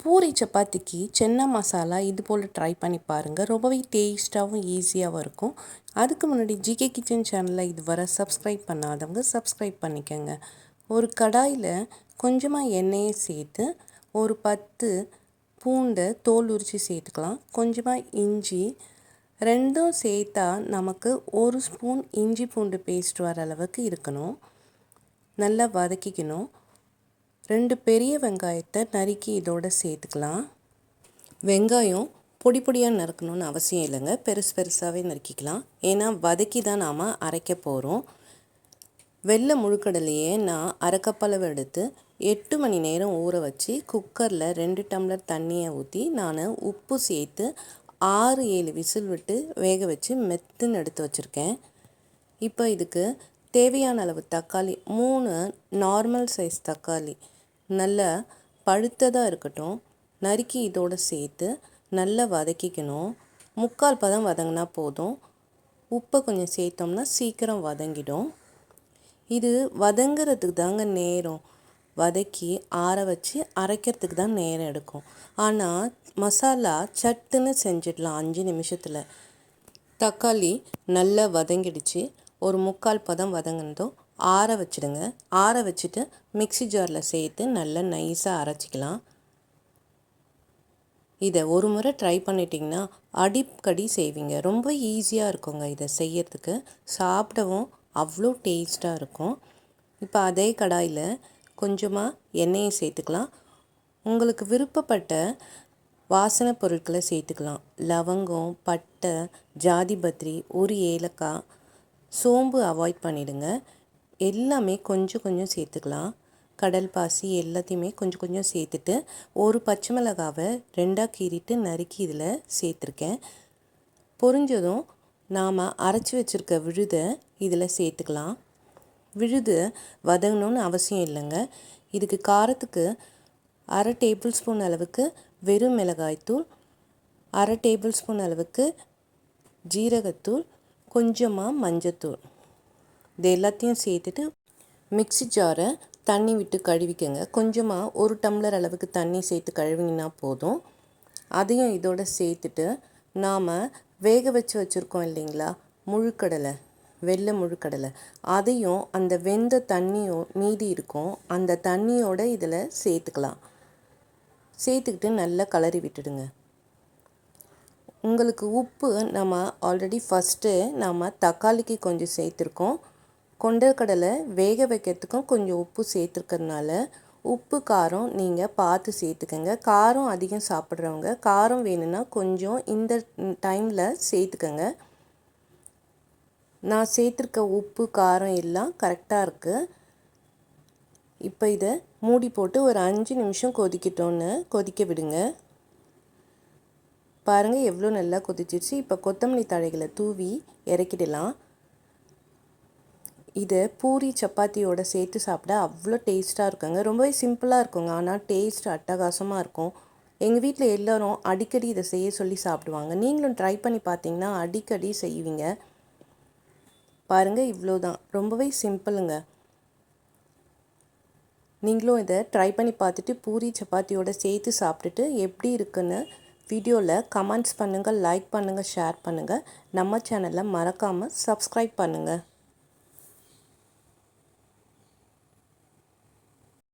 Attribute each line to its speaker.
Speaker 1: பூரி சப்பாத்திக்கு சென்னா மசாலா இது போல் ட்ரை பண்ணி பாருங்கள். ரொம்பவே டேஸ்ட்டாகவும் ஈஸியாகவும் இருக்கும். அதுக்கு முன்னாடி ஜிகே கிச்சன் சேனலில் இதுவரை சப்ஸ்கிரைப் பண்ணாதவங்க சப்ஸ்கிரைப் பண்ணிக்கோங்க. ஒரு கடாயில் கொஞ்சமாக எண்ணெயை சேர்த்து ஒரு 10 பூண்டை தோல் உரித்து சேர்த்துக்கலாம். கொஞ்சமாக இஞ்சி ரெண்டும் சேர்த்தா நமக்கு 1 ஸ்பூன் இஞ்சி பூண்டு பேஸ்ட் வர அளவுக்கு இருக்கணும். நல்லா வதக்கிக்கணும். 2 பெரிய வெங்காயத்தை நறுக்கி இதோடு சேர்த்துக்கலாம். வெங்காயம் பொடி பொடியாக நறுக்கணும்னு அவசியம் இல்லைங்க, பெருசாகவே நறுக்கிக்கலாம். ஏன்னா வதக்கி தான் நாம் அரைக்க போகிறோம். வெள்ளை முழுக்கடலையே நான் அரைக்கப்பளவு எடுத்து 8 மணி நேரம் ஊற வச்சு குக்கரில் 2 டம்ளர் தண்ணியை ஊற்றி நான் உப்பு சேர்த்து 6-7 விசில் விட்டு வேக வச்சு மெத்துன்னு எடுத்து வச்சுருக்கேன். இப்போ இதுக்கு தேவையான அளவு தக்காளி 3 நார்மல் சைஸ் தக்காளி நல்லா பழுத்ததாக இருக்கட்டும், நறுக்கி இதோடு சேர்த்து நல்லா வதக்கிக்கணும். 3/4 பதம் வதங்கினா போதும். உப்பை கொஞ்சம் சேர்த்தோம்னா சீக்கிரம் வதங்கிடும். இது வதங்கிறதுக்கு தாங்க நேரம், வதக்கி ஆற வச்சு அரைக்கிறதுக்கு தான் நேரம் எடுக்கும். ஆனால் மசாலா சட்டுன்னு செஞ்சிடலாம் 5 நிமிஷத்தில். தக்காளி நல்லா வதங்கிடுச்சு. ஒரு 3/4 பதம் வதங்கினதும் ஆற வச்சுடுங்க. ஆற வச்சுட்டு மிக்ஸி ஜாரில் சேர்த்து நல்லா நைஸாக அரைச்சிக்கலாம். இதை ஒரு முறை ட்ரை பண்ணிட்டிங்கன்னா அடிக்கடி செய்வீங்க. ரொம்ப ஈஸியாக இருக்குங்க இதை செய்யறதுக்கு, சாப்பிடவும் அவ்வளோ டேஸ்ட்டாக இருக்கும். இப்போ அதே கடாயில் கொஞ்சமாக எண்ணெயை சேர்த்துக்கலாம். உங்களுக்கு விருப்பப்பட்ட வாசனை பொருட்களை சேர்த்துக்கலாம். லவங்கம், பட்டை, ஜாதிபத்திரி, 1 ஏலக்காய், சோம்பு அவாய்ட் பண்ணிவிடுங்க. எல்லாமே கொஞ்சம் கொஞ்சம் சேர்த்துக்கலாம். கடல் பாசி எல்லாத்தையுமே கொஞ்சம் கொஞ்சம் சேர்த்துட்டு ஒரு பச்சை மிளகாவை 2ஆக கீறிட்டு நறுக்கி இதில் சேர்த்துருக்கேன். பொரிஞ்சதும் நாம் அரைச்சி வச்சுருக்க விழுதை இதில் சேர்த்துக்கலாம். விழுது வதங்கணும்னு அவசியம் இல்லைங்க. இதுக்கு காரத்துக்கு 1/2 டேபிள் ஸ்பூன் அளவுக்கு வெறும் மிளகாய்த்தூள், 1/2 டேபிள் ஸ்பூன் அளவுக்கு ஜீரகத்தூள், கொஞ்சமாக மஞ்சத்தூள், இது எல்லாத்தையும் சேர்த்துட்டு மிக்ஸி ஜாரை தண்ணி விட்டு கழுவிக்கங்க. கொஞ்சமாக 1 டம்ளர் அளவுக்கு தண்ணி சேர்த்து கழுவிங்கன்னா போதும். அதையும் இதோடு சேர்த்துட்டு நாம் வேக வச்சு வச்சுருக்கோம் இல்லைங்களா முழுக்கடலை, வெள்ளை முழுக்கடலை, அதையும் அந்த வெந்த தண்ணியும் மீதி இருக்கும் அந்த தண்ணியோடு இதில் சேர்த்துக்கலாம். சேர்த்துக்கிட்டு நல்லா கலரி விட்டுடுங்க. உங்களுக்கு உப்பு நம்ம ஆல்ரெடி ஃபஸ்ட்டு நம்ம தக்காளிக்கு கொஞ்சம் சேர்த்துருக்கோம். கொண்டக்கடலை வேக வைக்கிறதுக்கும் கொஞ்சம் உப்பு சேர்த்துருக்கறதுனால உப்பு காரம் நீங்கள் பார்த்து சேர்த்துக்கங்க. காரம் அதிகம் சாப்பிட்றவங்க காரம் வேணும்னா கொஞ்சம் இந்த டைமில் சேர்த்துக்கங்க. நான் சேர்த்துருக்க உப்பு காரம் எல்லாம் கரெக்டாக இருக்குது. இப்போ இதை மூடி போட்டு ஒரு 5 நிமிஷம் கொதிக்க விடுங்க. பாருங்கள் எவ்வளோ நல்லா கொதிச்சிருச்சு. இப்போ கொத்தமல்லி தழைகளை தூவி இறக்கிடலாம். இதை பூரி சப்பாத்தியோடு சேர்த்து சாப்பிட அவ்வளோ டேஸ்ட்டாக இருக்குங்க. ரொம்பவே சிம்பிளாக இருக்குங்க, ஆனால் டேஸ்ட் அட்டகாசமாக இருக்கும். எங்கள் வீட்டில் எல்லோரும் அடிக்கடி இதை செய்ய சொல்லி சாப்பிடுவாங்க. நீங்களும் ட்ரை பண்ணி பார்த்தீங்கன்னா அடிக்கடி செய்வீங்க. பாருங்கள் இவ்வளோ தான், ரொம்பவே சிம்பிளுங்க. நீங்களும் இதை ட்ரை பண்ணி பார்த்துட்டு பூரி சப்பாத்தியோடு சேர்த்து சாப்பிட்டுட்டு எப்படி இருக்குன்னு வீடியோவில் கமெண்ட்ஸ் பண்ணுங்கள், லைக் பண்ணுங்கள், ஷேர் பண்ணுங்கள். நம்ம சேனலை மறக்காமல் சப்ஸ்கிரைப் பண்ணுங்கள்.